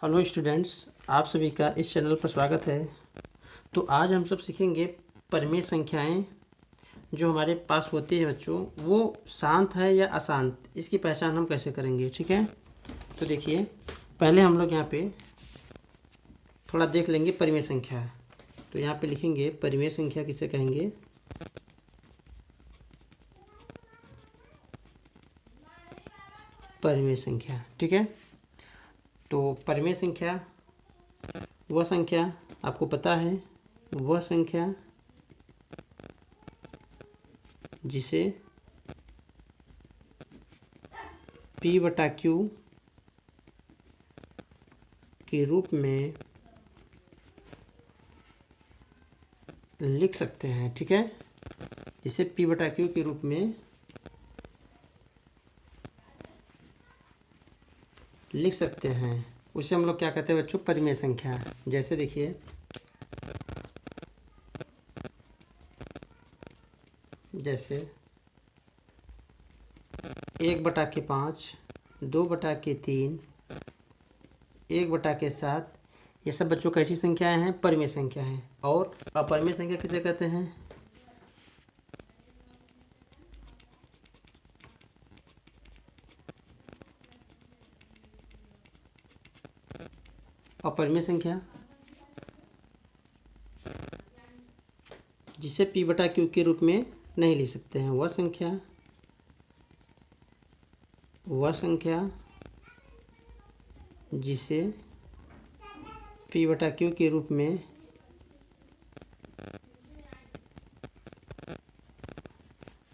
Hello students, आप सभी का इस चैनल पर स्वागत है। तो आज हम सब सीखेंगे परिमेय संख्याएं जो हमारे पास होती हैं बच्चों, वो शांत है या अशांत, इसकी पहचान हम कैसे करेंगे। ठीक है, तो देखिए पहले हम लोग यहाँ पे थोड़ा देख लेंगे परिमेय संख्या। तो यहाँ पे लिखेंगे परिमेय संख्या किसे कहेंगे। परिमेय संख्या, ठीक है। तो परिमेय संख्या वह संख्या, आपको पता है, वह संख्या जिसे P/Q के रूप में लिख सकते हैं। ठीक है, जिसे P/Q के रूप में लिख सकते हैं उसे हम लोग क्या कहते हैं बच्चों, परिमेय संख्या। जैसे देखिए जैसे 1/5, 2/3, 1/7, ये सब बच्चों कैसी संख्याएं हैं, परिमेय संख्या हैं। और अपरिमेय संख्या किसे कहते हैं, अपरिमेय संख्या जिसे P/Q के रूप में नहीं लिख सकते हैं, वह संख्या जिसे P/Q के रूप में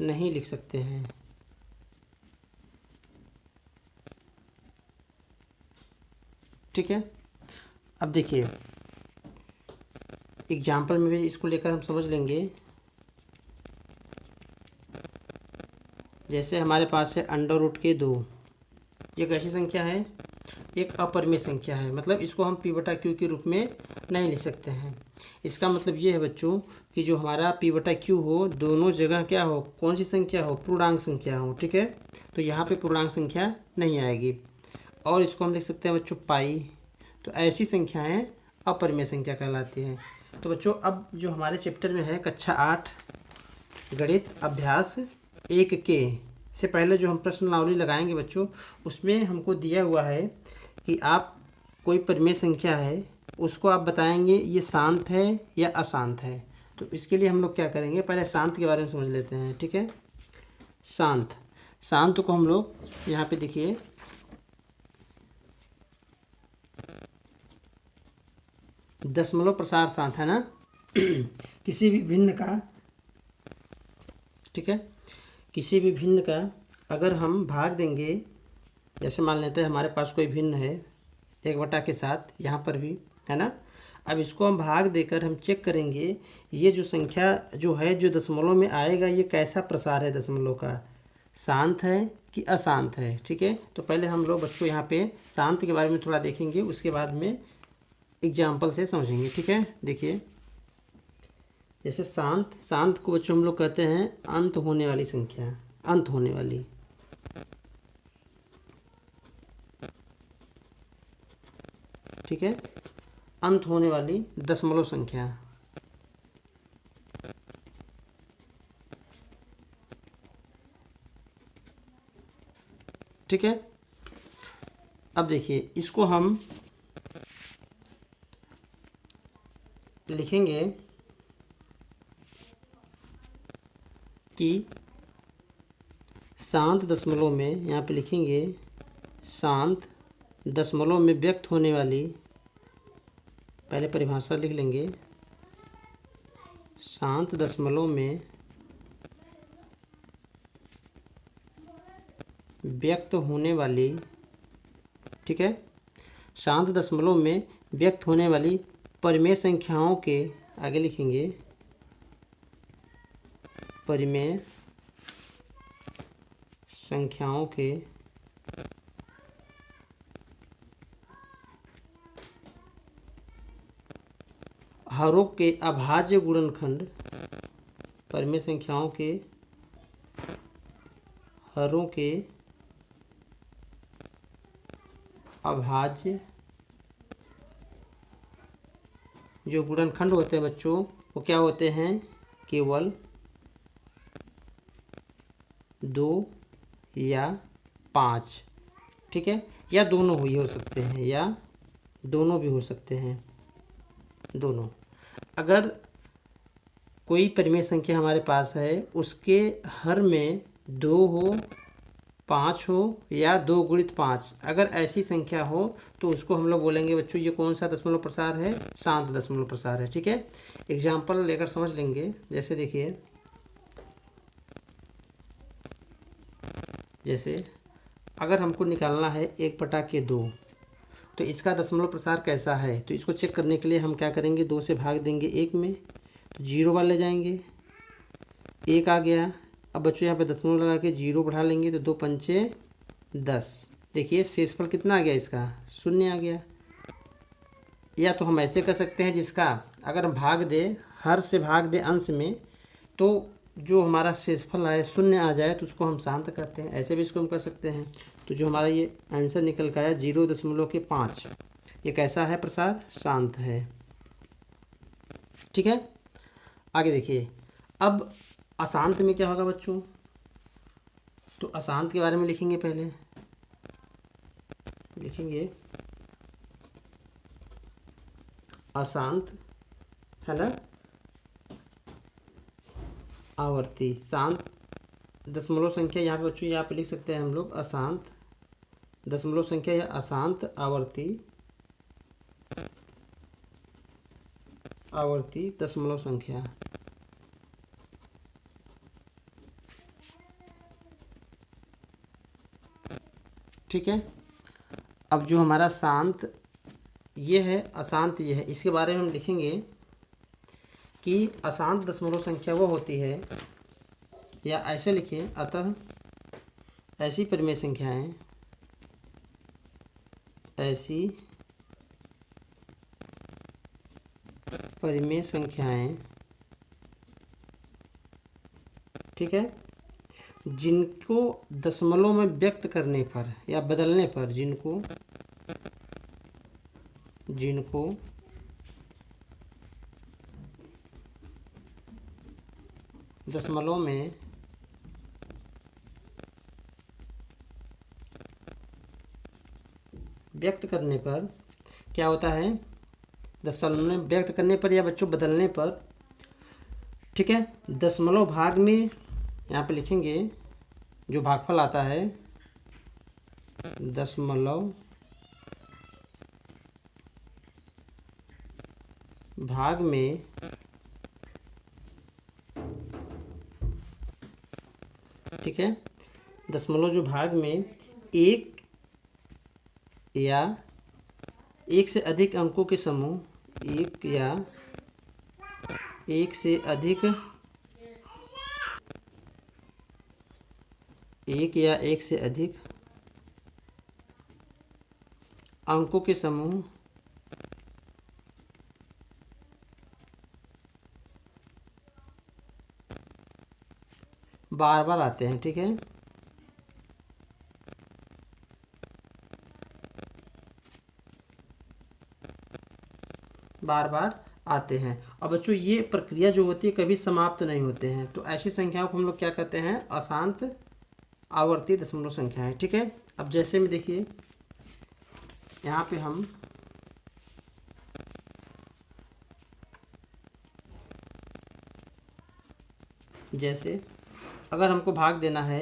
नहीं लिख सकते हैं। ठीक है, अब देखिए एग्जाम्पल में भी इसको लेकर हम समझ लेंगे। जैसे हमारे पास है √2, ये कैसी संख्या है, एक अपरिमेय संख्या है। मतलब इसको हम P/Q के रूप में नहीं लिख सकते हैं। इसका मतलब ये है बच्चों कि जो हमारा P/Q हो, दोनों जगह क्या हो, कौन सी संख्या हो, पूर्णांक संख्या हो। ठीक है, तो यहाँ पे पूर्णांक संख्या नहीं आएगी। और इसको हम लिख सकते हैं बच्चों पाई। तो ऐसी संख्याएं अपरिमेय संख्या कहलाती हैं। तो बच्चों अब जो हमारे चैप्टर में है कक्षा 8 गणित अभ्यास 1 के से पहले जो हम प्रश्नावली लगाएंगे बच्चों, उसमें हमको दिया हुआ है कि आप कोई परिमेय संख्या है उसको आप बताएंगे ये शांत है या अशांत है। तो इसके लिए हम लोग क्या करेंगे, पहले शांत के बारे में समझ लेते हैं। ठीक है, शांत को हम लोग यहाँ पे देखिए दशमलव प्रसार शांत है ना किसी भी भिन्न का, ठीक है, किसी भी भिन्न का अगर हम भाग देंगे, जैसे मान लेते हैं हमारे पास कोई भिन्न है 1/7, यहाँ पर भी है ना। अब इसको हम भाग देकर हम चेक करेंगे ये जो संख्या जो है, जो दशमलव में आएगा, ये कैसा प्रसार है दशमलव का, शांत है कि अशांत है। ठीक है, तो पहले हम लोग बच्चों यहाँ पे शांत के बारे में थोड़ा देखेंगे, उसके बाद में एग्जाम्पल से समझेंगे। ठीक है, देखिए जैसे शांत को बच्चों हम लोग कहते हैं अंत होने वाली संख्या, अंत होने वाली। ठीक है, अंत होने वाली दशमलव संख्या। ठीक है, अब देखिए इसको हम लिखेंगे कि शांत दशमलव में, यहाँ पे लिखेंगे शांत दशमलव में व्यक्त होने वाली, पहले परिभाषा लिख लेंगे, शांत दशमलव में व्यक्त होने वाली, ठीक है, शांत दशमलव में व्यक्त होने वाली परिमेय संख्याओं के, आगे लिखेंगे परिमेय संख्याओं के हरों के अभाज्य गुणनखंड, परिमेय संख्याओं के हरों के अभाज्य जो गुणनखंड होते हैं बच्चों वो क्या होते हैं, केवल 2 या 5, ठीक है, या दोनों भी हो सकते हैं, या दोनों भी हो सकते हैं, दोनों। अगर कोई परिमेय संख्या हमारे पास है उसके हर में 2 हो, 5 हो या 2 गुणित 5, अगर ऐसी संख्या हो तो उसको हम लोग बोलेंगे बच्चों ये कौन सा दशमलव प्रसार है, शांत दशमलव प्रसार है, ठीक है। एग्जाम्पल लेकर समझ लेंगे। जैसे देखिए, जैसे अगर हमको निकालना है 1/2, तो इसका दशमलव प्रसार कैसा है, तो इसको चेक करने के लिए हम क्या करेंगे, 2 से भाग देंगे 1 में, तो 0 वाले जाएंगे, 1 आ गया। अब बच्चों यहाँ पे दशमलव लगा के 0 बढ़ा लेंगे तो 2 पंचे 10। देखिए शेषफल कितना आ गया, इसका 0 आ गया। या तो हम ऐसे कर सकते हैं, जिसका अगर हम भाग दे, हर से भाग दे अंश में, तो जो हमारा शेषफल आए 0 आ जाए तो उसको हम शांत कहते हैं, ऐसे भी इसको हम कर सकते हैं। तो जो हमारा ये आंसर निकल के आया 0.5, ये कैसा है प्रसार, शांत है, ठीक है। आगे देखिए, अब अशांत में क्या होगा बच्चों, तो अशांत के बारे में लिखेंगे, पहले लिखेंगे अशांत, है ना, आवर्ती, शांत दशमलव संख्या, यहाँ पे बच्चों यहाँ पे लिख सकते हैं हम लोग अशांत दशमलव संख्या या अशांत आवर्ती दशमलव संख्या, ठीक है। अब जो हमारा शांत ये है, अशांत ये है, इसके बारे में हम लिखेंगे कि अशांत दशमलव संख्या वो होती है, या ऐसे लिखें, अतः ऐसी परिमेय संख्याएं, ऐसी परिमेय संख्याएं, ठीक है, जिनको दशमलव में व्यक्त करने पर या बदलने पर, जिनको दशमलव में व्यक्त करने पर क्या होता है, दशमलव में व्यक्त करने पर या बच्चों बदलने पर, ठीक है, दशमलव भाग में यहाँ पे लिखेंगे जो भागफल आता है, दशमलव भाग में ठीक है, दशमलव जो भाग में एक या एक से अधिक अंकों के समूह, एक या एक से अधिक अंकों के समूह बार बार आते हैं, ठीक है। बार बार आते हैं। अब बच्चों ये प्रक्रिया जो होती है कभी समाप्त नहीं होते हैं, तो ऐसी संख्याओं को हम लोग क्या कहते हैं, अशांत आवर्ती दशमलव संख्याएं, ठीक है। अब जैसे में देखिए यहाँ पे हम जैसे अगर हमको भाग देना है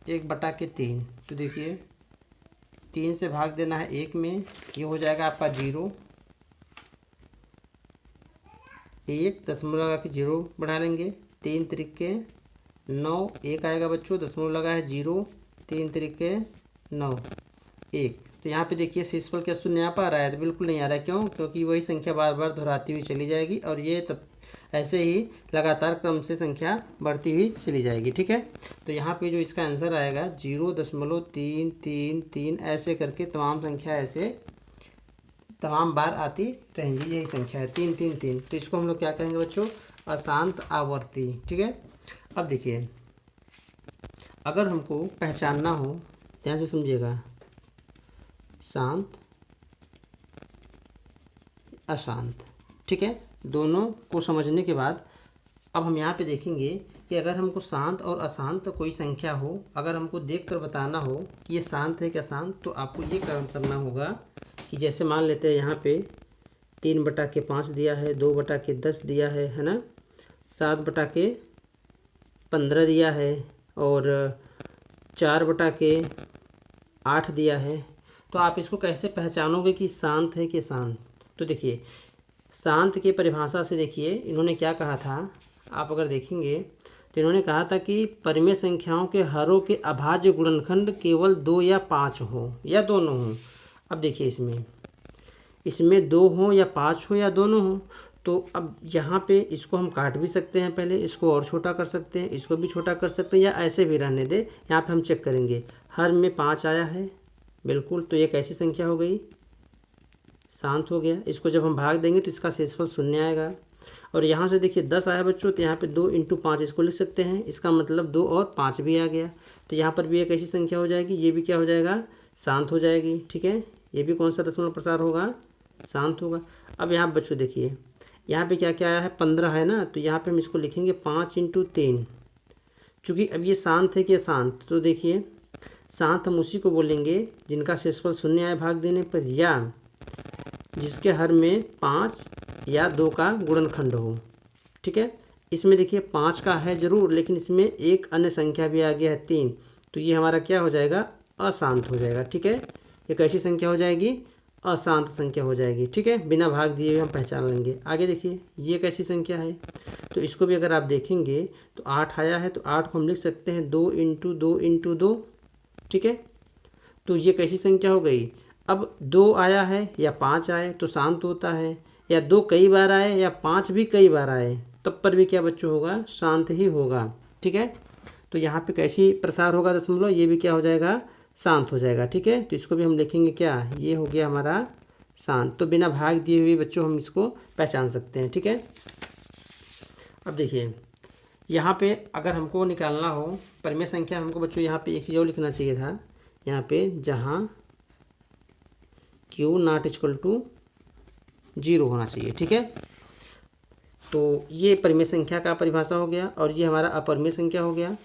1/3, तो देखिए 3 से भाग देना है 1 में, ये हो जाएगा आपका 0, 1 दशमलव लगा के 0 बढ़ा लेंगे, 3 त्रिके 9, 1 आएगा बच्चों, दशमलव लगा है 0, 3 त्रिके 9, 1। तो यहाँ पे देखिए शेषफल क्या 0 आ पा रहा है, तो बिल्कुल नहीं आ रहा है, क्यों, क्योंकि वही संख्या बार बार दोहराती हुई चली जाएगी और ये तब ऐसे ही लगातार क्रम से संख्या बढ़ती हुई चली जाएगी, ठीक है। तो यहाँ पे जो इसका आंसर आएगा 0.333, ऐसे करके तमाम संख्या ऐसे तमाम बार आती रहेंगी, यही संख्या है 333। तो इसको हम लोग क्या कहेंगे बच्चों, अशांत आवर्ती, ठीक है। अब देखिए अगर हमको पहचानना हो, ध्यान से समझिएगा, शांत अशांत। ठीक है, दोनों को समझने के बाद अब हम यहाँ पे देखेंगे कि अगर हमको शांत और अशांत कोई संख्या हो, अगर हमको देखकर बताना हो कि ये शांत है कि अशांत, तो आपको ये काम करना होगा कि जैसे मान लेते हैं यहाँ पे 3/5 दिया है, 2/10 दिया है ना, 7/15 दिया है और 4/8 दिया है। तो आप इसको कैसे पहचानोगे कि शांत है कि शांत? तो देखिए, शांत की परिभाषा से देखिए इन्होंने क्या कहा था, आप अगर देखेंगे तो इन्होंने कहा था कि परिमेय संख्याओं के हरों के अभाज्य गुणनखंड केवल 2 या 5 हो या दोनों हों। अब देखिए इसमें 2 हो या 5 हो या दोनों हो, तो अब यहाँ पे इसको हम काट भी सकते हैं, पहले इसको और छोटा कर सकते हैं, इसको भी छोटा कर सकते हैं या ऐसे भी रहने दे। यहाँ पे हम चेक करेंगे, हर में 5 आया है बिल्कुल, तो ये कैसी संख्या हो गई? शांत हो गया। इसको जब हम भाग देंगे तो इसका शेषफल 0 आएगा। और यहाँ से देखिए 10 आया बच्चों, तो यहाँ पे 2 × 5 इसको लिख सकते हैं, इसका मतलब 2 और 5 भी आ गया। तो यहाँ पर भी एक ऐसी संख्या हो जाएगी, ये भी क्या हो जाएगा? शांत हो जाएगी। ठीक है, ये भी कौन सा दशमलव प्रसार होगा? शांत होगा। अब यहाँ बच्चों देखिए, यहाँ पे क्या क्या आया है? 15 है ना, तो यहाँ पे हम इसको लिखेंगे 5 × 3। चूँकि अब ये शांत है कि अशांत, तो देखिए शांत हम उसी को बोलेंगे जिनका शेषफल 0 आए भाग देने पर, या जिसके हर में 5 या 2 का गुणनखंड हो। ठीक है, इसमें देखिए 5 का है ज़रूर, लेकिन इसमें एक अन्य संख्या भी आ गया है 3, तो ये हमारा क्या हो जाएगा? अशांत हो जाएगा। ठीक है, ये कैसी संख्या हो जाएगी? अशांत संख्या हो जाएगी। ठीक है, बिना भाग दिए हुए हम पहचान लेंगे। आगे देखिए, ये कैसी संख्या है? तो इसको भी अगर आप देखेंगे तो 8 आया है, तो 8 को हम लिख सकते हैं 2 × 2 × 2। ठीक है, तो ये कैसी संख्या हो गई? अब 2 आया है या 5 आए तो शांत होता है, या 2 कई बार आए या 5 भी कई बार आए, तब पर भी क्या बच्चों होगा? शांत ही होगा। ठीक है, तो यहाँ पे कैसी प्रसार होगा दशमलव? ये भी क्या हो जाएगा? शांत हो जाएगा। ठीक है, तो इसको भी हम लिखेंगे क्या? ये हो गया हमारा शांत। तो बिना भाग दिए हुए बच्चों हम इसको पहचान सकते हैं। ठीक है, अब देखिए यहाँ पे अगर हमको निकालना हो परिमेय संख्या, हमको बच्चों यहाँ पे एक चीज़ और लिखना चाहिए था, यहाँ पे जहाँ Q ≠ 0 होना चाहिए। ठीक है, तो ये परिमेय संख्या का परिभाषा हो गया और ये हमारा अपरिमेय संख्या हो गया।